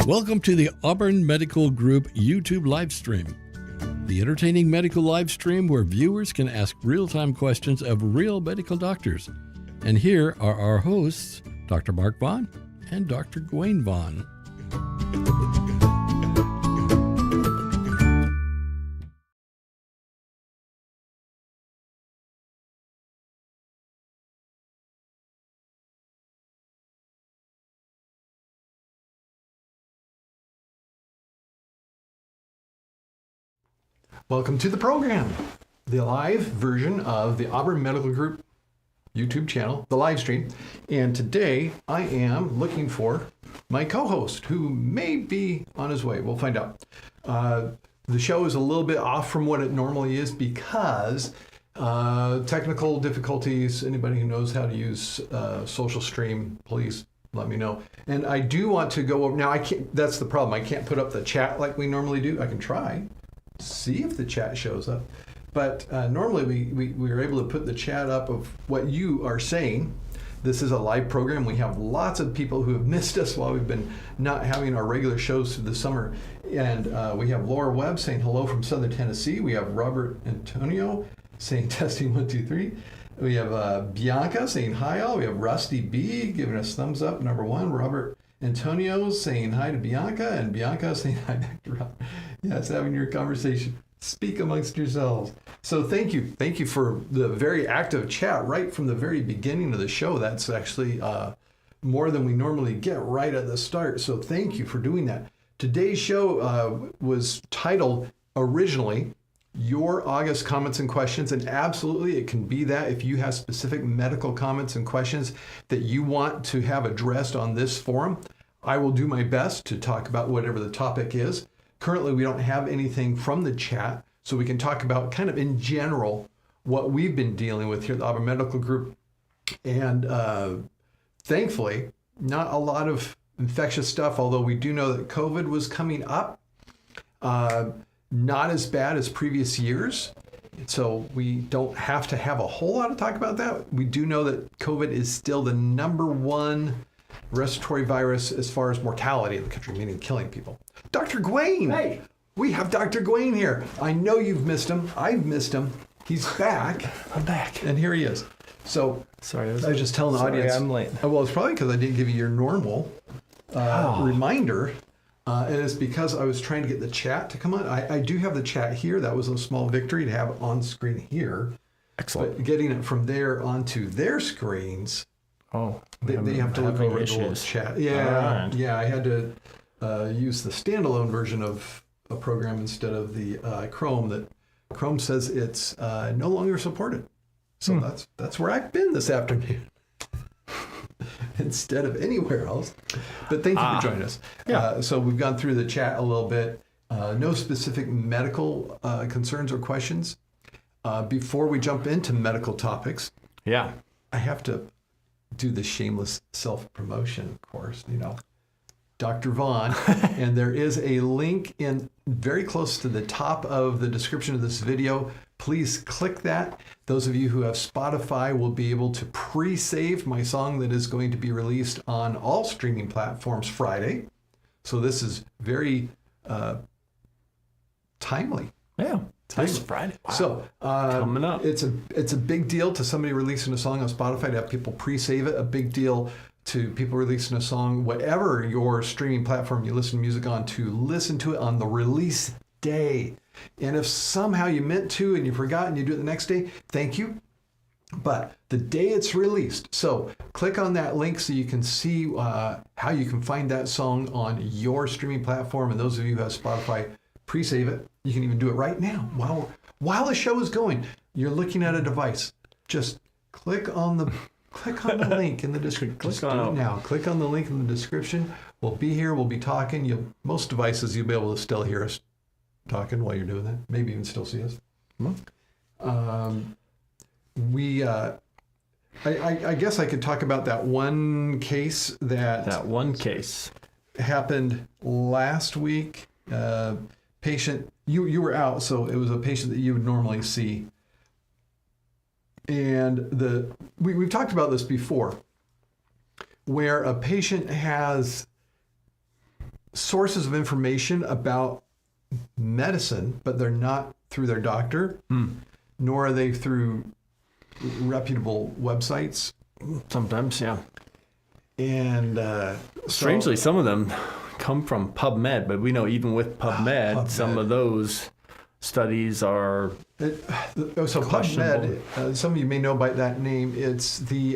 Welcome to the Auburn Medical Group YouTube live stream, the entertaining medical live stream where viewers can ask real-time questions of real medical doctors. And here are our hosts, Dr. Mark Vaughn and Dr. Gwen Vaughn. Welcome to the program, the live version of the Auburn Medical Group YouTube channel, the live stream. And today I am looking for my co-host who may be on his way. We'll find out. The show is a little bit off from what it normally is because technical difficulties. Anybody who knows how to use social stream, please let me know. And I do want to go over, now I can't, that's the problem. I can't put up the chat like we normally do. I can try. See if the chat shows up. But normally we are able to put the chat up of what you are saying. This is a live program. We have lots of people who have missed us while we've been not having our regular shows through the summer. And we have Laura Webb saying hello from Southern Tennessee. We have Robert Antonio saying testing 1, 2, 3. We have Bianca saying hi all. We have Rusty B giving us thumbs up, number 1. Robert Antonio saying hi to Bianca, and Bianca saying hi back to Rob. Yes, having your conversation. Speak amongst yourselves. So thank you. Thank you for the very active chat right from the very beginning of the show. That's actually more than we normally get right at the start. So thank you for doing that. Today's show was titled originally Your August Comments and Questions, and absolutely it can be that if you have specific medical comments and questions that you want to have addressed on this forum. I will do my best to talk about whatever the topic is. Currently, we don't have anything from the chat, so we can talk about kind of in general what we've been dealing with here at the Auburn Medical Group. And thankfully, not a lot of infectious stuff, although we do know that COVID was coming up. Not as bad as previous years, so we don't have to have a whole lot of talk about that. We do know that COVID is still the #1 respiratory virus as far as mortality in the country, meaning killing people. Dr. Gwen! Hey! We have Dr. Gwen here. I know you've missed him. I've missed him. He's back. I'm back. And here he is. So, sorry, I was just telling the audience. I'm late. Well, it's probably because I didn't give you your normal reminder. And it's because I was trying to get the chat to come on. I do have the chat here. That was a small victory to have on screen here. Excellent. But getting it from there onto their screens, they have to look over the little chat. Yeah, right. Yeah. I had to use the standalone version of a program instead of the Chrome. That Chrome says it's no longer supported. So that's where I've been this afternoon. Instead of anywhere else. But thank you for joining us. Yeah. So we've gone through the chat a little bit. No specific medical concerns or questions. Before we jump into medical topics, I have to do the shameless self-promotion, of course, Dr. Vaughn. And there is a link in very close to the top of the description of this video. Please click that. Those of you who have Spotify will be able to pre-save my song that is going to be released on all streaming platforms Friday. So this is very timely. Yeah. This Friday. Wow. So coming up. It's a big deal to somebody releasing a song on Spotify to have people pre-save it. A big deal to people releasing a song, whatever your streaming platform you listen to music on, to listen to it on the release day. And if somehow you meant to and you forgot and you do it the next day, thank you. But the day it's released, so click on that link so you can see how you can find that song on your streaming platform. And those of you who have Spotify, pre-save it. You can even do it right now while the show is going. You're looking at a device. Just click on the link in the description. Just do it now. Click on the link in the description. We'll be here. We'll be talking. Most devices you'll be able to still hear us talking while you're doing that. Maybe even still see us. I guess I could talk about that one case happened last week. Patient, you were out, so it was a patient that you would normally see. And we've talked about this before, where a patient has sources of information about medicine, but they're not through their doctor, nor are they through reputable websites. Sometimes, yeah. And Strangely, some of them come from PubMed, but we know even with PubMed, some of those studies are PubMed, some of you may know by that name, it's the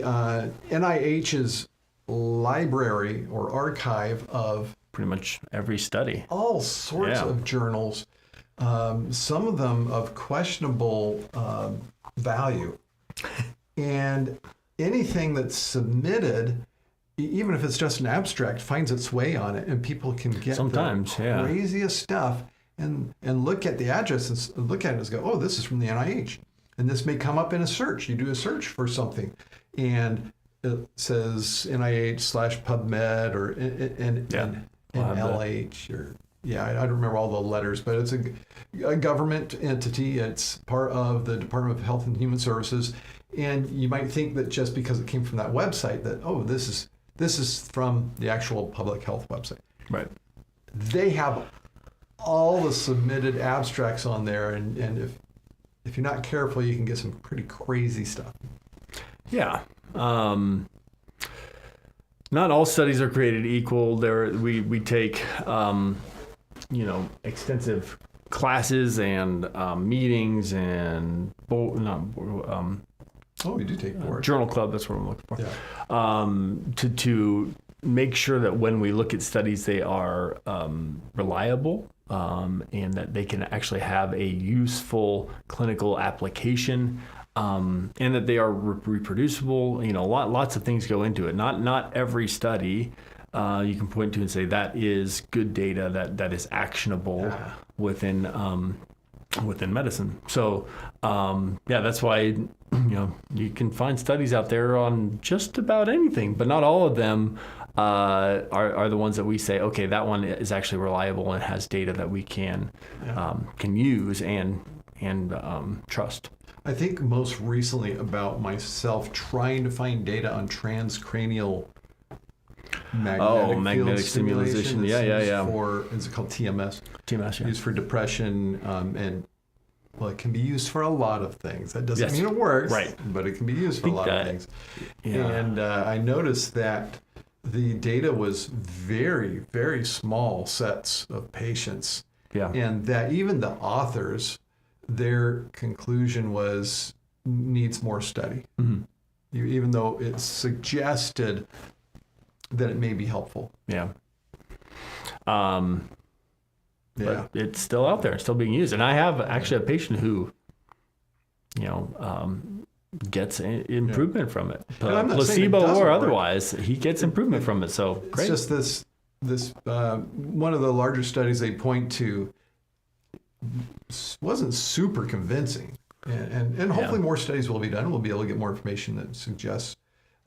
NIH's library or archive of pretty much every study. All sorts of journals, some of them of questionable value. And anything that's submitted, even if it's just an abstract, finds its way on it, and people can get sometimes the craziest stuff and look at the address and look at it and go, oh, this is from the NIH. And this may come up in a search. You do a search for something, and it says NIH/PubMed or NLH or I don't remember all the letters, but it's a government entity. It's part of the Department of Health and Human Services, and you might think that just because it came from that website that this is from the actual public health website. Right. They have all the submitted abstracts on there, and if you're not careful, you can get some pretty crazy stuff. Yeah. Not all studies are created equal. We take extensive classes and meetings and we do take board. Journal club. That's what I'm looking for. Yeah. To make sure that when we look at studies, they are reliable and that they can actually have a useful clinical application. And that they are reproducible. Lots of things go into it. Not every study you can point to and say that is good data that is actionable within medicine. So that's why you can find studies out there on just about anything, but not all of them are the ones that we say, okay, that one is actually reliable and has data that we can use and trust. I think most recently about myself trying to find data on transcranial magnetic field stimulation. Yeah. Is it called TMS? TMS, yeah. Used for depression, and it can be used for a lot of things. That doesn't mean it works, right? But it can be used for a lot of things. Yeah. And I noticed that the data was very, very small sets of patients. Yeah. And that even the authors, their conclusion was needs more study, even though it suggested that it may be helpful. Yeah. But it's still out there. It's still being used. And I have actually a patient who, gets improvement from it. Placebo or otherwise, he gets improvement from it. So great. It's just this one of the larger studies they point to wasn't super convincing, and hopefully more studies will be done. We'll be able to get more information that suggests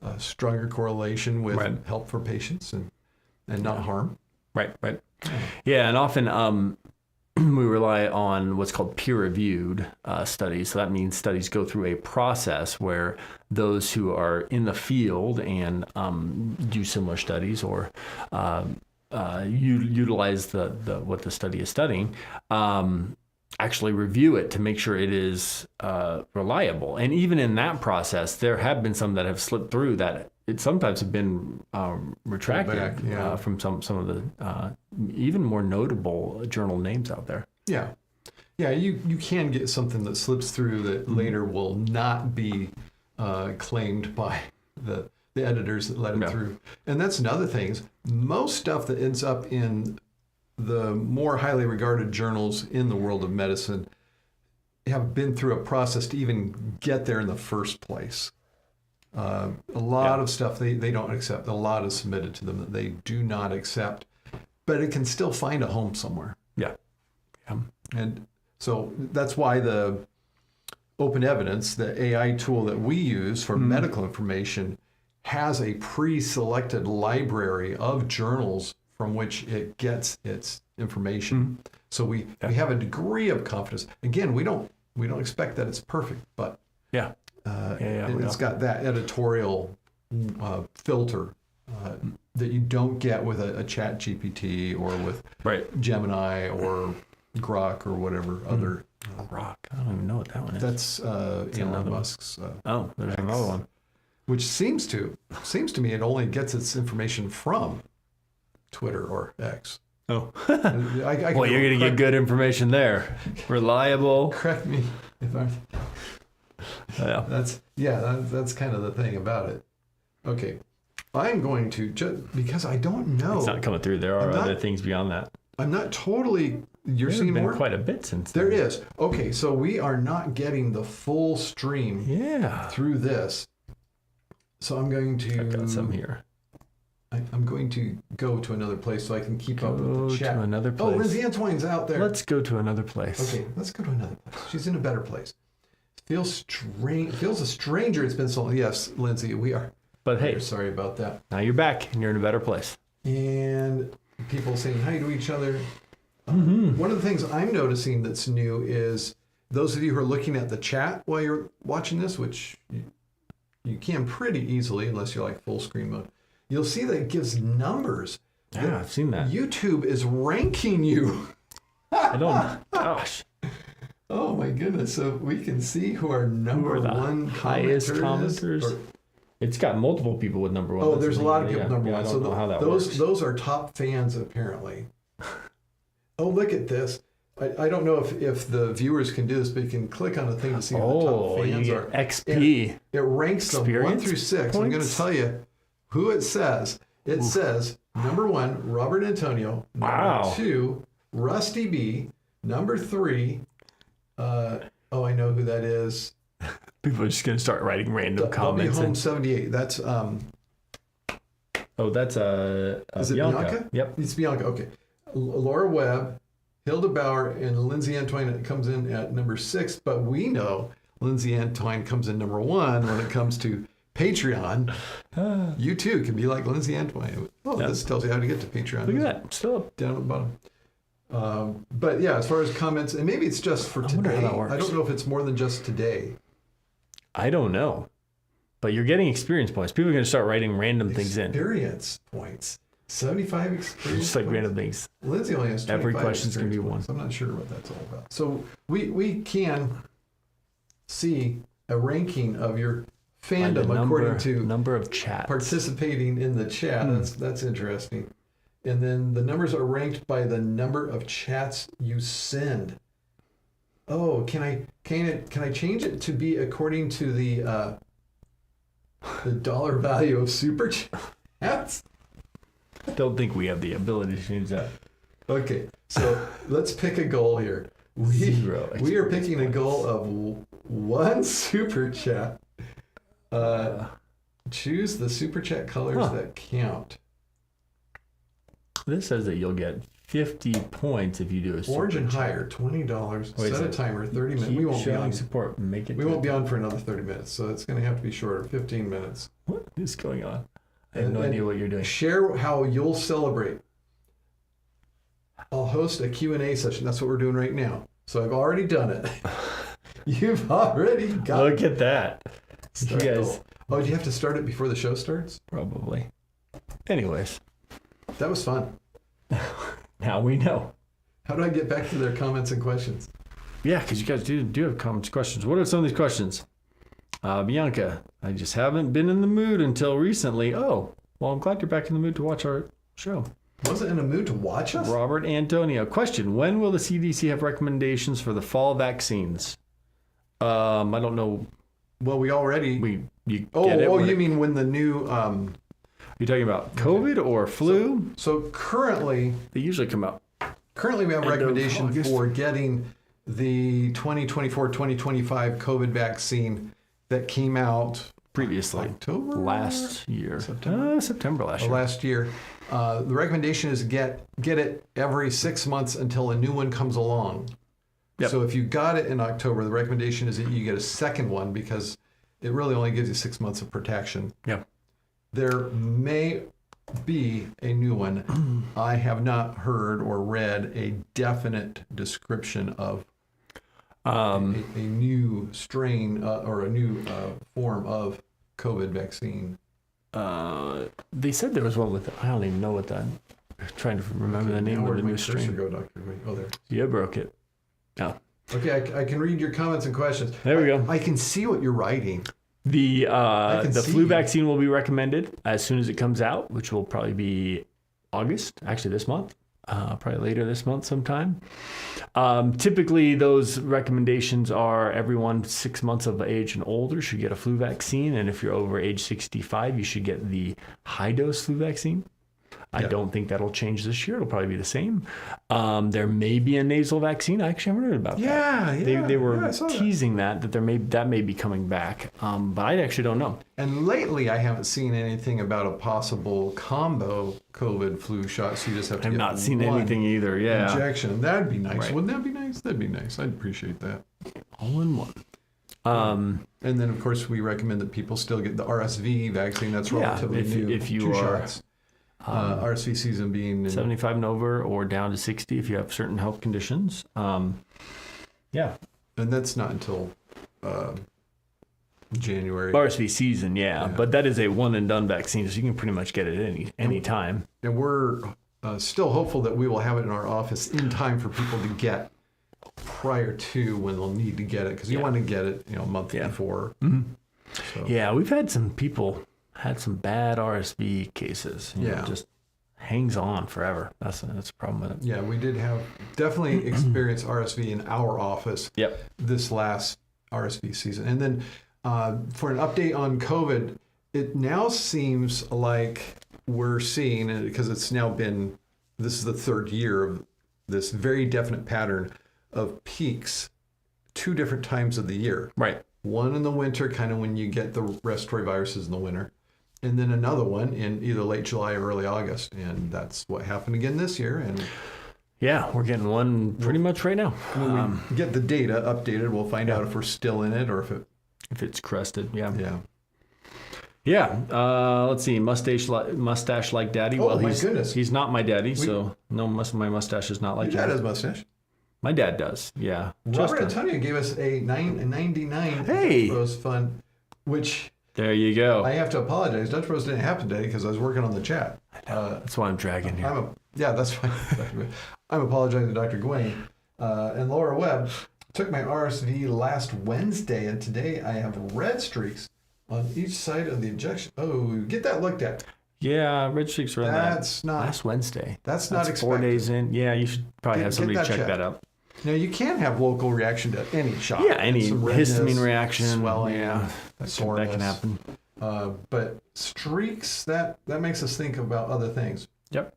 a stronger correlation with help for patients and not harm. Right. Yeah, and often we rely on what's called peer-reviewed studies. So that means studies go through a process where those who are in the field and do similar studies or utilize the what the study is studying, actually review it to make sure it is reliable. And even in that process, there have been some that have slipped through that it sometimes have been retracted from some of the even more notable journal names out there. Yeah. You can get something that slips through that later will not be claimed by the editors that let it through. And that's another thing is most stuff that ends up in the more highly regarded journals in the world of medicine have been through a process to even get there in the first place. A lot of stuff they don't accept. A lot is submitted to them that they do not accept, but it can still find a home somewhere. Yeah. And so that's why the Open Evidence, the AI tool that we use for medical information, has a pre-selected library of journals from which it gets its information. So we have a degree of confidence. Again, we don't expect that it's perfect, but it's got that editorial filter that you don't get with a Chat GPT or with Gemini or Grok or whatever other. Grok. I don't even know what that one is. That's Elon Musk's. There's another one. Which seems to me it only gets its information from Twitter or X. Oh. Well, you're going to get good information there. Reliable. Correct me if I'm. Yeah. That's kind of the thing about it. Okay. I'm going to, because I don't know. It's not coming through. There are other things beyond that. I'm not totally. You're There's seeing been more? quite a bit since There then. is. Okay, so we are not getting the full stream through this. So I'm going to. I've got some here. I'm going to go to another place so I can keep up with the chat. To another place. Oh, Lindsay Antoine's out there. Let's go to another place. Okay, let's go to another place. She's in a better place. Feels strange. Feels a stranger. It's been so long. Yes, Lindsay, we are. But hey, sorry about that. Now you're back and you're in a better place. And people saying hi to each other. One of the things I'm noticing that's new is those of you who are looking at the chat while you're watching this, which you can pretty easily unless you're like full screen mode. You'll see that it gives numbers. Yeah, I've seen that. YouTube is ranking you. I don't. Gosh. Oh my goodness! So we can see who our number one highest commenters. It's got multiple people with number one. Oh, there's a lot of people number one. I don't know how that works. Those are top fans apparently. Oh, look at this. I don't know if the viewers can do this, but you can click on the thing to see who the top fans are. XP. It ranks them 1 through 6. Points? I'm going to tell you who it says. It says number 1, Robert Antonio. Number 2, Rusty B. Number 3, I know who that is. People are just going to start writing random comments. Home 78. That's that's is it Bianca? Yep. It's Bianca. Okay. Laura Webb, Hilda Bauer, and Lindsay Antoine comes in at number 6, but we know Lindsay Antoine comes in number 1 when it comes to Patreon. You too can be like Lindsay Antoine. This tells you how to get to Patreon. Look at that. Still up. Down at the bottom. But yeah, as far as comments, and maybe it's just for today. I don't know if it's more than just today. I don't know. But you're getting experience points. People are going to start writing random things in. Experience points. 75 experience just like points. random things. Lindsay only has 25 Every question's going to be one. I'm not sure what that's all about. So we can see a ranking of your fandom according to number of chats participating in the chat. That's interesting. And then the numbers are ranked by the number of chats you send. Oh, can I change it to be according to the dollar value of super chats? I don't think we have the ability to change that. Okay, so let's pick a goal here. We are picking a goal of 1 super chat. Choose the super chat colors that count. This says that you'll get 50 points if you do a super Orange and chat. higher, $20. Set a timer, 30 minutes. We won't be on. Support. We won't be on for another 30 minutes, so it's going to have to be shorter, 15 minutes. What is going on? I have no idea what you're doing. Share how you'll celebrate. I'll host a Q&A session. That's what we're doing right now. So I've already done it. You've already got Look at that. You guys. Oh, do you have to start it before the show starts? Probably. Anyways. That was fun. Now we know. How do I get back to their comments and questions? Yeah, because you guys do have comments, questions. What are some of these questions? Bianca, I just haven't been in the mood until recently. Oh, well, I'm glad you're back in the mood to watch our show. Wasn't in a mood to watch us? Robert Antonio. Question, when will the CDC have recommendations for the fall vaccines? I don't know. Well, we already... You mean when the new... You're talking about COVID or flu? So currently... They usually come out. Currently, we have a recommendation for getting the 2024-2025 COVID vaccine that came out previously. October? Last year. September last year. Last year. The recommendation is get it every 6 months until a new one comes along. Yep. So if you got it in October, the recommendation is that you get a second one because it really only gives you 6 months of protection. Yeah. There may be a new one. I have not heard or read a definite description of a new strain or a new form of COVID vaccine. They said there was one with, I don't even know what that, I'm trying to remember the name of the new strain. Go, Dr. Oh, there. You broke it. Oh. Okay, I can read your comments and questions. There we go. I can see what you're writing. The flu see. vaccine will be recommended as soon as it comes out, which will probably be August, actually this month. Probably later this month sometime. Typically, those recommendations are everyone 6 months of age and older should get a flu vaccine. And if you're over age 65, you should get the high-dose flu vaccine. I don't think that'll change this year. It'll probably be the same. There may be a nasal vaccine. I actually haven't heard about that. They were teasing that there may be coming back. But I actually don't know. And lately, I haven't seen anything about a possible combo COVID flu shot. So you just have to I've get not seen one anything either. Yeah. injection. That'd be nice. Right. Wouldn't that be nice? That'd be nice. I'd appreciate that. All in one. And then, of course, we recommend that people still get the RSV vaccine. That's relatively new. If you 2 are shots. RSV season being in 75 and over or down to 60 if you have certain health conditions. Yeah. And that's not until January. RSV season, yeah. But that is a one and done vaccine, so you can pretty much get it any time. And we're still hopeful that we will have it in our office in time for people to get prior to when they'll need to get it, because you want to get it a month before. Mm-hmm. So. Yeah, we've had some people had some bad RSV cases. You know, just hangs on forever. That's a problem with it. Yeah, we did have definitely experienced RSV in our office this last RSV season. And then for an update on COVID, it now seems like we're seeing, because it's now been, this is the 3rd year of this very definite pattern of peaks 2 different times of the year. Right. One in the winter, kind of when you get the respiratory viruses in the winter. And then another one in either late July or early August. And that's what happened again this year. And yeah, we're getting one pretty much right now. When we get the data updated, we'll find out if we're still in it or if it's crested. Yeah. Let's see. Mustache like daddy. Oh, my goodness. He's not my daddy, so no, my mustache is not like your dad has mustache. My dad does. Yeah. Robert Antonio gave us a 99 Dutch Bros fund, which there you go. I have to apologize. Dutch Bros didn't happen today because I was working on the chat. That's why I'm dragging here. That's fine. I'm apologizing to Dr. Gwen. And Laura Webb took my RSV last Wednesday, and today I have red streaks on each side of the injection. Oh, get that looked at. Yeah, red streaks around That's not last Wednesday. That's not expected. 4 days in. Yeah, you should probably have somebody check that out. Now, you can have local reaction to any shot. Yeah, any histamine reaction, swelling, that soreness. can happen. But streaks, that makes us think about other things. Yep.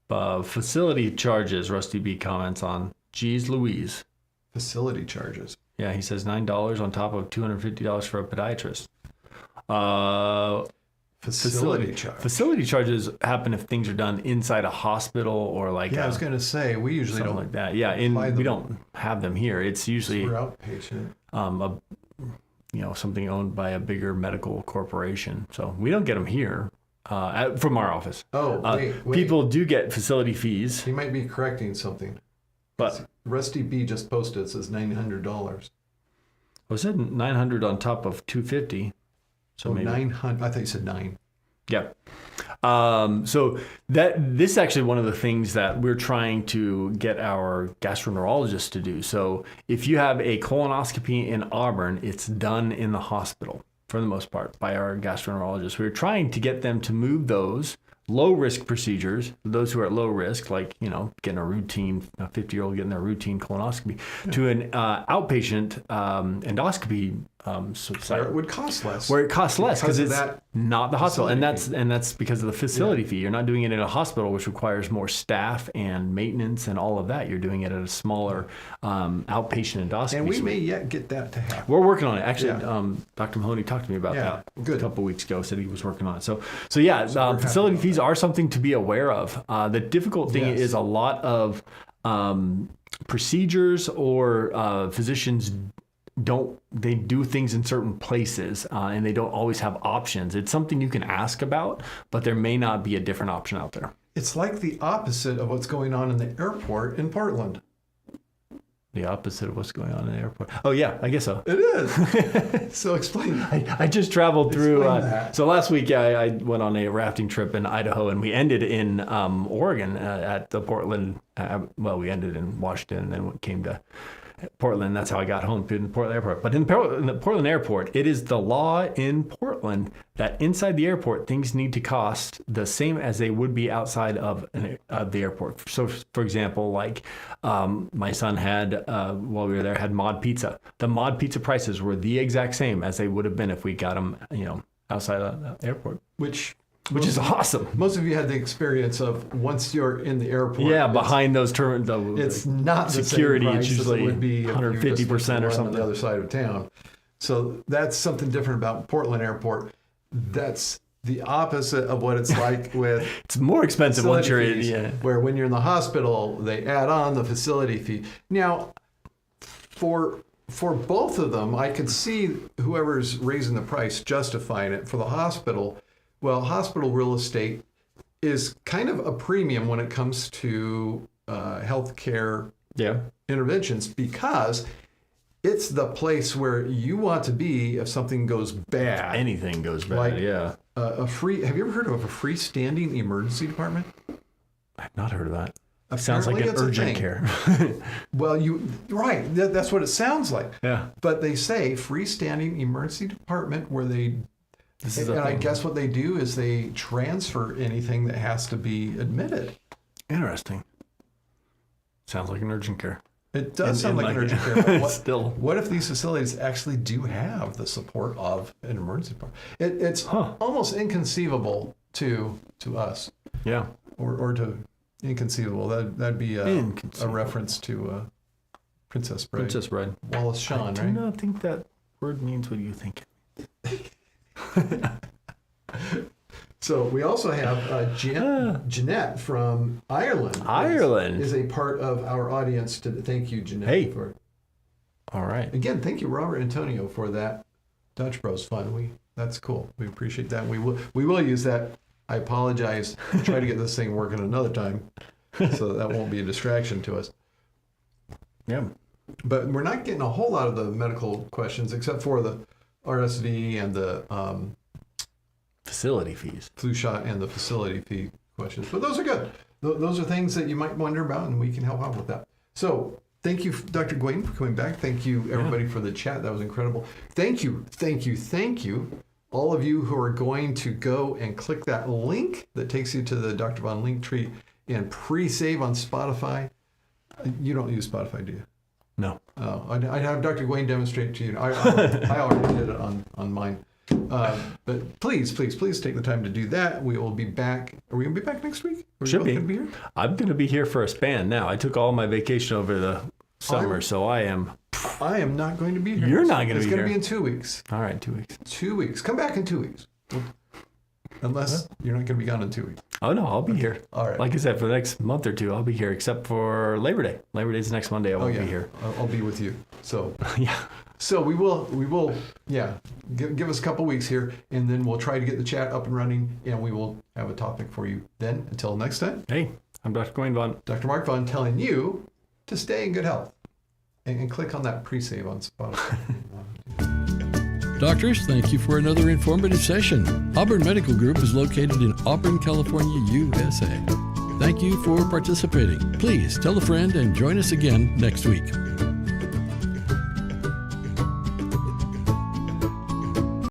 Facility charges, Rusty B comments on. Geez Louise. Facility charges. Yeah, he says $9 on top of $250 for a podiatrist. Facility charges happen if things are done inside a hospital or like. Yeah, I was going to say we usually don't like that. Yeah, we don't have them here. It's usually we're outpatient. Something owned by a bigger medical corporation. So we don't get them here from our office. Oh, wait. People do get facility fees. He might be correcting something. But Rusty B just posted, it says $900. I said $900 on top of $250. So maybe 900. I thought you said 9. Yeah. So this is actually one of the things that we're trying to get our gastroenterologists to do. So if you have a colonoscopy in Auburn, it's done in the hospital for the most part by our gastroenterologists. We're trying to get them to move those low-risk procedures, those who are at low risk, like, getting a 50-year-old getting their routine colonoscopy, to an outpatient endoscopy site. Where it would cost less. Where it costs less because it's not the hospital. And facility that's because of the facility fee. You're not doing it in a hospital, which requires more staff and maintenance and all of that. You're doing it at a smaller outpatient endoscopy. And we may yet get that to happen. We're working on it. Actually, Dr. Mahoney talked to me about that a couple weeks ago, said he was working on it. So facility fees are something to be aware of. The difficult thing is a lot of procedures or physicians they do things in certain places and they don't always have options. It's something you can ask about, but there may not be a different option out there. It's like the opposite of what's going on in the airport in Portland. the opposite of what's going on in the airport. Oh yeah, I guess so. It is. So explain that. I just traveled through. That. So last week I went on a rafting trip in Idaho, and we ended in Oregon at the Portland. We ended in Washington, and then came to Portland. That's how I got home through the Portland airport. But in the Portland airport, it is the law in Portland that inside the airport, things need to cost the same as they would be outside of the airport. So, for example, like my son had, while we were there, had mod pizza. The mod pizza prices were the exact same as they would have been if we got them, outside of the airport. Which is awesome. Most of you had the experience of once you're in the airport. Yeah, behind those it's not the security. Same It's price usually as it would be 150% or something on the other side of town. So that's something different about Portland Airport. That's the opposite of what it's like with. It's more expensive once you're in. Yeah. Where when you're in the hospital, they add on the facility fee. Now, for both of them, I could see whoever's raising the price justifying it. For the hospital, well, hospital real estate is kind of a premium when it comes to healthcare interventions, because it's the place where you want to be if something goes bad. Anything goes bad, like, yeah. Have you ever heard of a freestanding emergency department? I've not heard of that. Apparently sounds like an it's a urgent thing. care. Well, right. That's what it sounds like. Yeah. But they say freestanding emergency department where they. And I guess what they do is they transfer anything that has to be admitted. Interesting. Sounds like an urgent care. It does sound like an urgent care. But what if these facilities actually do have the support of an emergency department? It's almost inconceivable to us. Yeah. Or to inconceivable. That'd be a reference to Princess Bride. Princess Bride. Wallace Shawn, right? I do not think that word means what you think. So we also have Jeanette from Ireland. Ireland is a part of our audience. Thank you, Jeanette. Hey. All right. Again, thank you, Robert Antonio, for that Dutch Bros fun. That's cool. We appreciate that. We will use that. I apologize. I'll try to get this thing working another time, so that won't be a distraction to us. Yeah. But we're not getting a whole lot of the medical questions, except for the RSV and the facility fees, flu shot, and the facility fee questions. But those are good. Those are things that you might wonder about, and we can help out with that. So thank you, Dr. Gwain, for coming back. Thank you, everybody, for the chat. That was incredible. Thank you, all of you who are going to go and click that link that takes you to the Dr. Von Linktree and pre-save on Spotify. You don't use Spotify, do you? No. Oh, I'd have Dr. Gwain demonstrate to you. I already did it on mine. But please take the time to do that. We will be back. Are we going to be back next week? Should be. Here? I'm going to be here for a span now. I took all my vacation over the summer, so I am not going to be here. You're not going to be here. It's going to be in 2 weeks. All right, 2 weeks. 2 weeks. Come back in 2 weeks. Unless you're not going to be gone in 2 weeks. Oh, no, I'll be here. All right. Like I said, for the next month or two, I'll be here, except for Labor Day. Labor Day's next Monday. I won't be here. I'll be with you. So yeah. So we will, give us a couple weeks here, and then we'll try to get the chat up and running, and we will have a topic for you then. Until next time. Hey, I'm Dr. Gwain Vaughn. Dr. Mark Vaughn telling you to stay in good health. And click on that pre-save on Spotify. Doctors, thank you for another informative session. Auburn Medical Group is located in Auburn, California, USA. Thank you for participating. Please tell a friend and join us again next week.